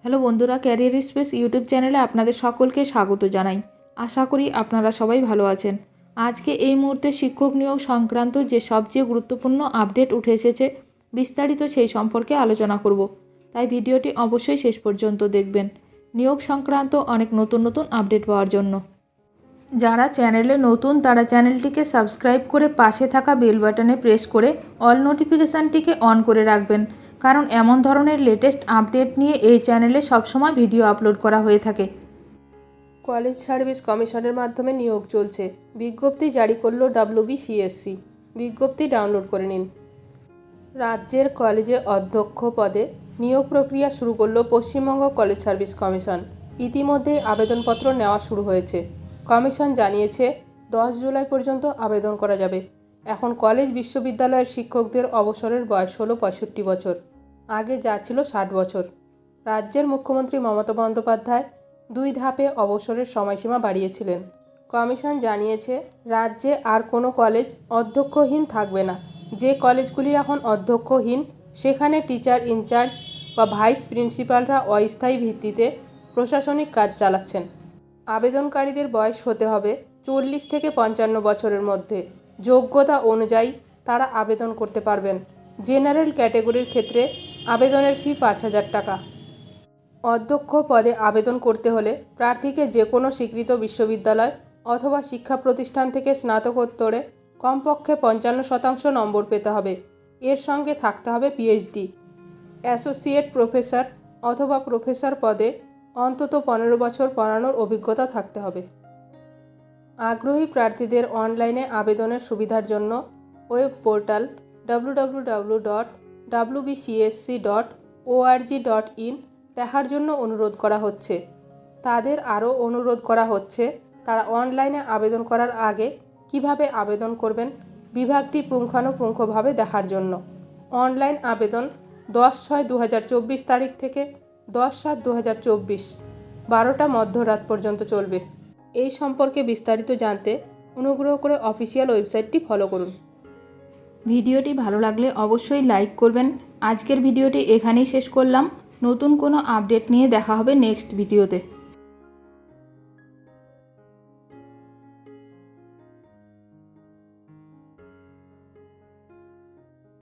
Hello বন্ধুরা, career space YouTube চ্যানেলে আপনাদের সকলকে স্বাগত জানাই। আশা করি আপনারা সবাই ভালো আছেন। আজকে এই মুহূর্তে শিক্ষক নিয়োগ সংক্রান্ত যে সবচেয়ে গুরুত্বপূর্ণ আপডেট উঠে এসেছে, বিস্তারিত সেই সম্পর্কে আলোচনা করব। তাই ভিডিওটি অবশ্যই শেষ পর্যন্ত দেখবেন নিয়োগ সংক্রান্ত অনেক নতুন নতুন আপডেট পাওয়ার জন্য। যারা চ্যানেলে নতুন তারা চ্যানেলটিকে সাবস্ক্রাইব করে পাশে থাকা বেল বাটনে প্রেস করে অল নোটিফিকেশানটিকে অন করে রাখবেন, কারণ এমন ধরনের লেটেস্ট আপডেট নিয়ে এই চ্যানেলে সবসময় ভিডিও আপলোড করা হয়ে থাকে। কলেজ সার্ভিস কমিশনের মাধ্যমে নিয়োগ চলছে। বিজ্ঞপ্তি জারি করল WBCSC। বিজ্ঞপ্তি ডাউনলোড করে নিন। রাজ্যের কলেজে অধ্যক্ষ পদে নিয়োগ প্রক্রিয়া শুরু করল পশ্চিমবঙ্গ কলেজ সার্ভিস কমিশন। ইতিমধ্যেই আবেদনপত্র নেওয়া শুরু হয়েছে। কমিশন জানিয়েছে 10 জুলাই পর্যন্ত আবেদন করা যাবে। এখন কলেজ বিশ্ববিদ্যালয়ের শিক্ষকদের অবসরের বয়স হলো 65 বছর। আগে যা ছিল 60 বছর। রাজ্যের মুখ্যমন্ত্রী মমতা বন্দ্যোপাধ্যায় 2 ধাপে অবসরের সময়সীমা বাড়িয়েছিলেন। কমিশন জানিয়েছে রাজ্যে আর কোনো কলেজ অধ্যক্ষহীন থাকবে না। যে কলেজগুলি এখন অধ্যক্ষহীন সেখানে টিচার ইনচার্জ বা ভাইস প্রিন্সিপালরা অস্থায়ী ভিত্তিতে প্রশাসনিক কাজ চালাচ্ছেন। আবেদনকারীদের বয়স হতে হবে 40 থেকে 55 বছরের মধ্যে। যোগ্যতা অনুযায়ী তারা আবেদন করতে পারবেন। জেনারেল ক্যাটাগরির ক্ষেত্রে আবেদনের ফি 5,000 টাকা। অধ্যক্ষ পদে আবেদন করতে হলে প্রার্থীকে যে কোনো স্বীকৃত বিশ্ববিদ্যালয় অথবা শিক্ষা প্রতিষ্ঠান থেকে স্নাতকোত্তরে কমপক্ষে 55% নম্বর পেতে হবে। এর সঙ্গে থাকতে হবে PhD। অ্যাসোসিয়েট প্রফেসর অথবা প্রফেসর পদে অন্তত 15 বছর পড়ানোর অভিজ্ঞতা থাকতে হবে। আগ্রহী প্রার্থীদের অনলাইনে আবেদনের সুবিধার জন্য ওয়েব পোর্টাল www.wbcsc.org.in দেখার জন্য অনুরোধ করা হচ্ছে। তাদের আরও অনুরোধ করা হচ্ছে তারা অনলাইনে আবেদন করার আগে কিভাবে আবেদন করবেন বিভাগটি পুঙ্খানুপুঙ্খভাবে দেখার জন্য। অনলাইন আবেদন 10/6/2024 তারিখ থেকে 10/7/2024 12টা মধ্যরাত পর্যন্ত চলবে। এই সম্পর্কে বিস্তারিত জানতে অনুগ্রহ করে অফিসিয়াল ওয়েবসাইটটি ফলো করুন। ভিডিওটি ভালো লাগলে অবশ্যই লাইক করবেন। আজকের ভিডিওটি এখানেই শেষ করলাম। নতুন কোনো আপডেট নিয়ে দেখা হবে নেক্সট ভিডিওতে।